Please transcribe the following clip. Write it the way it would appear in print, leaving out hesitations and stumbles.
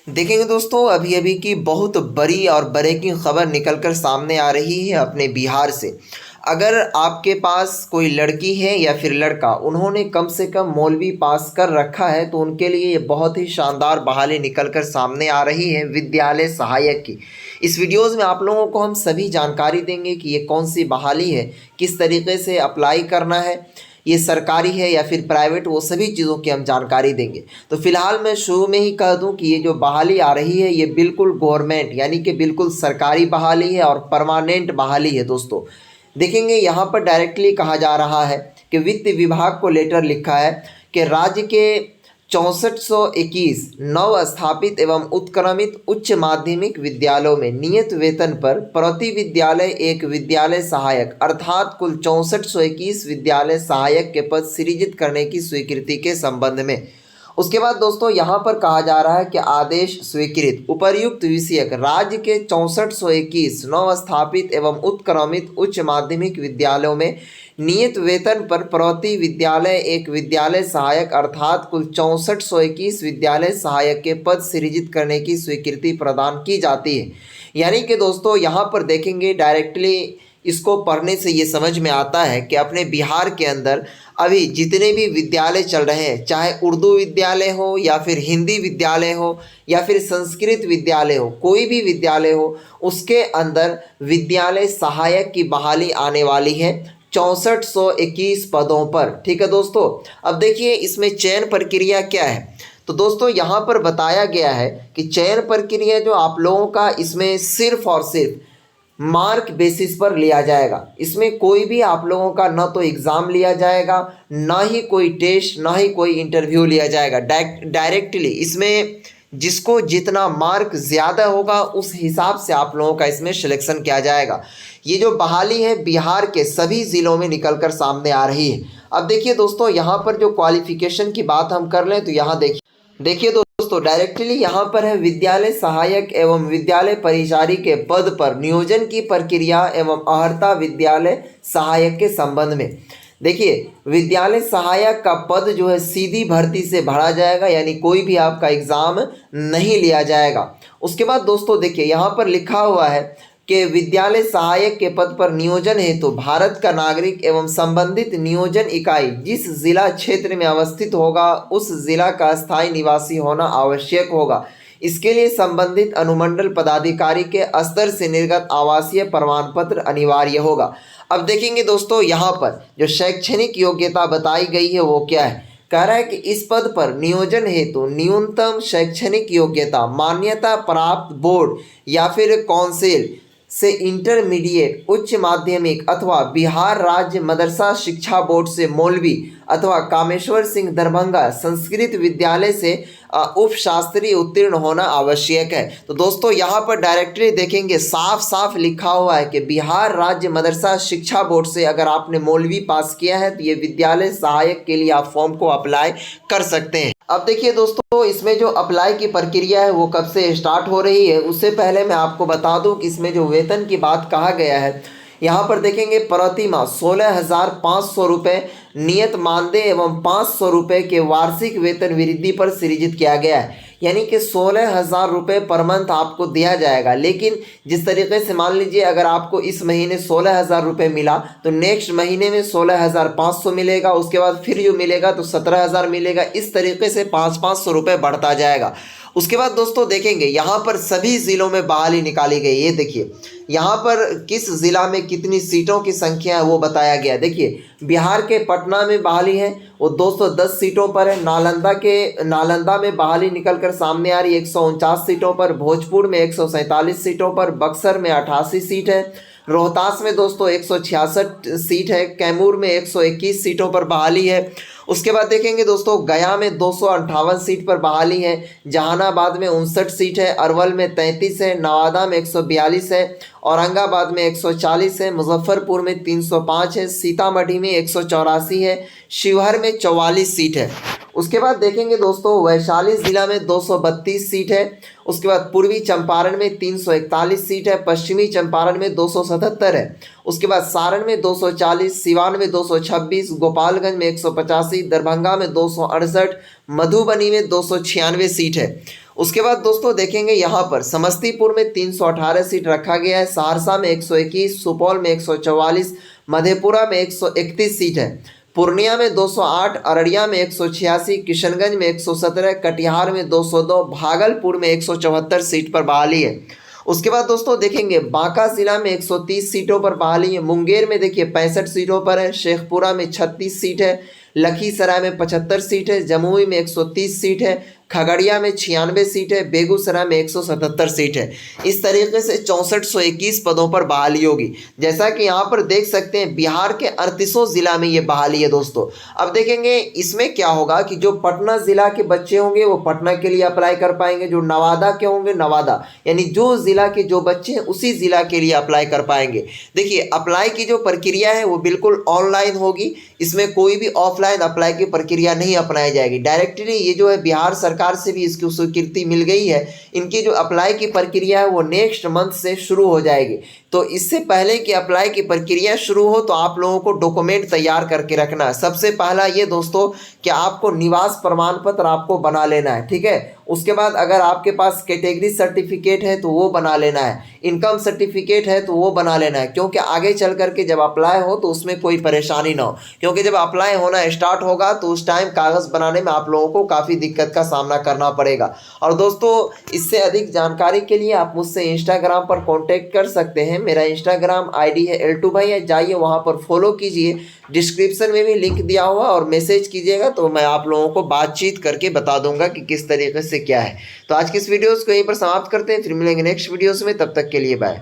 देखेंगे दोस्तों, अभी अभी की बहुत बड़ी और ब्रेकिंग खबर निकलकर सामने आ रही है अपने बिहार से। अगर आपके पास कोई लड़की है या फिर लड़का, उन्होंने कम से कम मौलवी पास कर रखा है तो उनके लिए ये बहुत ही शानदार बहाली निकलकर सामने आ रही है विद्यालय सहायक की। इस वीडियोज़ में आप लोगों को हम सभी जानकारी देंगे कि ये कौन सी बहाली है, किस तरीके से अप्लाई करना है, ये सरकारी है या फिर प्राइवेट, वो सभी चीज़ों की हम जानकारी देंगे। तो फिलहाल मैं शुरू में ही कह दूं कि ये जो बहाली आ रही है ये बिल्कुल गवर्नमेंट यानी कि बिल्कुल सरकारी बहाली है और परमानेंट बहाली है दोस्तों। देखेंगे यहाँ पर डायरेक्टली कहा जा रहा है कि वित्त विभाग को लेटर लिखा है कि राज्य के 6421 नव स्थापित एवं उत्क्रमित उच्च माध्यमिक विद्यालयों में नियत वेतन पर प्रति विद्यालय एक विद्यालय सहायक अर्थात कुल 6421 विद्यालय सहायक के पद सृजित करने की स्वीकृति के संबंध में। उसके बाद दोस्तों यहाँ पर कहा जा रहा है कि आदेश स्वीकृत उपर्युक्त विषयक राज्य के 6421 नव स्थापित एवं उत्क्रमित उच्च माध्यमिक विद्यालयों में नियत वेतन पर प्रति विद्यालय एक विद्यालय सहायक अर्थात कुल 6421 विद्यालय सहायक के पद सृजित करने की स्वीकृति प्रदान की जाती है। यानी कि दोस्तों यहाँ पर देखेंगे डायरेक्टली इसको पढ़ने से ये समझ में आता है कि अपने बिहार के अंदर अभी जितने भी विद्यालय चल रहे हैं, चाहे उर्दू विद्यालय हो या फिर हिंदी विद्यालय हो या फिर संस्कृत विद्यालय हो, कोई भी विद्यालय हो, उसके अंदर विद्यालय सहायक की बहाली आने वाली है 6421 पदों पर। ठीक है दोस्तों, अब देखिए इसमें चयन प्रक्रिया क्या है। तो दोस्तों यहाँ पर बताया गया है कि चयन प्रक्रिया जो आप लोगों का इसमें सिर्फ और सिर्फ मार्क बेसिस पर लिया जाएगा। इसमें कोई भी आप लोगों का ना तो एग्ज़ाम लिया जाएगा, ना ही कोई टेस्ट, ना ही कोई इंटरव्यू लिया जाएगा। डायरेक्टली इसमें जिसको जितना मार्क ज़्यादा होगा उस हिसाब से आप लोगों का इसमें सिलेक्शन किया जाएगा। ये जो बहाली है बिहार के सभी ज़िलों में निकल कर सामने आ रही है। अब देखिए दोस्तों, यहाँ पर जो क्वालिफिकेशन की बात हम कर लें तो यहाँ देखिए दोस्तों डायरेक्टली यहाँ पर है विद्यालय सहायक एवं विद्यालय परिचारी के पद पर नियोजन की प्रक्रिया एवं अर्हता विद्यालय सहायक के संबंध में। देखिए विद्यालय सहायक का पद जो है सीधी भर्ती से भरा जाएगा, यानी कोई भी आपका एग्ज़ाम नहीं लिया जाएगा। उसके बाद दोस्तों देखिए यहाँ पर लिखा हुआ है कि विद्यालय सहायक के पद पर नियोजन हेतु तो भारत का नागरिक एवं संबंधित नियोजन इकाई जिस जिला क्षेत्र में अवस्थित होगा उस जिला का स्थायी निवासी होना आवश्यक होगा। इसके लिए संबंधित अनुमंडल पदाधिकारी के स्तर से निर्गत आवासीय प्रमाण पत्र अनिवार्य होगा। अब देखेंगे दोस्तों यहाँ पर जो शैक्षणिक योग्यता बताई गई है वो क्या है। कह रहा है कि इस पद पर नियोजन हेतु न्यूनतम शैक्षणिक योग्यता मान्यता प्राप्त बोर्ड या फिर काउंसिल से इंटरमीडिएट उच्च माध्यमिक अथवा बिहार राज्य मदरसा शिक्षा बोर्ड से मौलवी अथवा कामेश्वर सिंह दरभंगा संस्कृत विद्यालय से उपशास्त्री उत्तीर्ण होना आवश्यक है। तो दोस्तों यहाँ पर डायरेक्टली देखेंगे साफ साफ लिखा हुआ है कि बिहार राज्य मदरसा शिक्षा बोर्ड से अगर आपने मौलवी पास किया है तो ये विद्यालय सहायक के लिए आप फॉर्म को अप्लाई कर सकते हैं। अब देखिए दोस्तों इसमें जो अप्लाई की प्रक्रिया है वो कब से स्टार्ट हो रही है, उससे पहले मैं आपको बता दूं कि इसमें जो वेतन की बात कहा गया है यहाँ पर देखेंगे प्रति माह 16,500 रुपये नियत मानदेय एवं 500 रुपये के वार्षिक वेतन वृद्धि पर सृजित किया गया है। यानी कि 16,000 रुपये पर मंथ आपको दिया जाएगा। लेकिन जिस तरीके से मान लीजिए अगर आपको इस महीने 16,000 रुपये मिला तो नेक्स्ट महीने में 16,500 मिलेगा, उसके बाद फिर जो मिलेगा तो 17,000 मिलेगा। इस तरीके से 500 रुपये बढ़ता जाएगा। उसके बाद दोस्तों देखेंगे यहाँ पर सभी ज़िलों में बहाली निकाली गई। ये देखिए यहाँ पर किस ज़िला में कितनी सीटों की संख्या है वो बताया गया। देखिए बिहार के पटना में बहाली है वो 210 सीटों पर है। नालंदा में बहाली निकल कर सामने आ रही है 149 सीटों पर। भोजपुर में 147 सीटों पर। बक्सर में 88 सीट है। रोहतास में दोस्तों 166 सीट है। कैमूर में 121 सीटों पर बहाली है। उसके बाद देखेंगे दोस्तों गया में 258 सीट पर बहाली है। जहानाबाद में 59 सीट है। अरवल में 33 है। नवादा में 142 है। औरंगाबाद में 140 है। मुजफ्फरपुर में 305 है। सीतामढ़ी में 184 है। शिवहर में 44 सीट है। उसके बाद देखेंगे दोस्तों वैशाली जिला में 232 सीट है। उसके बाद पूर्वी चंपारण में 341 सीट है। पश्चिमी चंपारण में 277 है। उसके बाद सारण में 240, सिवान में 226, गोपालगंज में 185, दरभंगा में 268, मधुबनी में 296 सीट है। उसके बाद दोस्तों देखेंगे यहाँ पर समस्तीपुर में 318 सीट रखा गया है, सहरसा में 121, सुपौल में 144, मधेपुरा में 131 सीट है, पूर्णिया में 208, अररिया में 186, किशनगंज में 117, कटिहार में 202, भागलपुर में 174 सीट पर बहाली है। उसके बाद दोस्तों देखेंगे बांका जिला में 130 सीटों पर बहाली है, मुंगेर में देखिए 65 सीटों पर है, शेखपुरा में 36 सीट है, लखीसराय में 75 सीट है, जमुई में 130 सीट है, खगड़िया में 96 सीट है, बेगूसराय में 177 सीट है। इस तरीके से 6421 पदों पर बहाली होगी। जैसा कि यहाँ पर देख सकते हैं बिहार के 38 जिला में ये बहाली है दोस्तों। अब देखेंगे इसमें क्या होगा कि जो पटना जिला के बच्चे होंगे वो पटना के लिए अप्लाई कर पाएंगे, जो नवादा के होंगे नवादा, यानी जो जिला के जो बच्चे हैं उसी जिला के लिए अप्लाई कर पाएंगे। देखिए अप्लाई की जो प्रक्रिया है वो बिल्कुल ऑनलाइन होगी, इसमें कोई भी ऑफलाइन अप्लाई की प्रक्रिया नहीं अपनाई जाएगी। डायरेक्टली ये जो है बिहार सरकार से भी इसकी स्वीकृति मिल गई है, इनकी जो अप्लाई की प्रक्रिया है वो नेक्स्ट मंथ से शुरू हो जाएगी। तो इससे पहले कि अप्लाई की प्रक्रिया शुरू हो तो आप लोगों को डॉक्यूमेंट तैयार करके रखना है। सबसे पहला ये दोस्तों कि आपको निवास प्रमाण पत्र आपको बना लेना है, ठीक है। उसके बाद अगर आपके पास कैटेगरी सर्टिफिकेट है तो वो बना लेना है, इनकम सर्टिफिकेट है तो वो बना लेना है, क्योंकि आगे चल करके जब अप्लाई हो तो उसमें कोई परेशानी ना हो। क्योंकि जब अप्लाई होना स्टार्ट होगा तो उस टाइम कागज़ बनाने में आप लोगों को काफ़ी दिक्कत का सामना करना पड़ेगा। और दोस्तों इससे अधिक जानकारी के लिए आप मुझसे इंस्टाग्राम पर कॉन्टेक्ट कर सकते हैं। मेरा इंस्टाग्राम ID है L2 भाई, जाइए वहाँ पर फॉलो कीजिए, डिस्क्रिप्शन में भी लिंक दिया हुआ, और मैसेज कीजिएगा तो मैं आप लोगों को बातचीत करके बता दूंगा कि किस तरीके से क्या है। तो आज की इस वीडियोस को यहीं पर समाप्त करते हैं, फिर मिलेंगे नेक्स्ट वीडियोस में, तब तक के लिए बाय।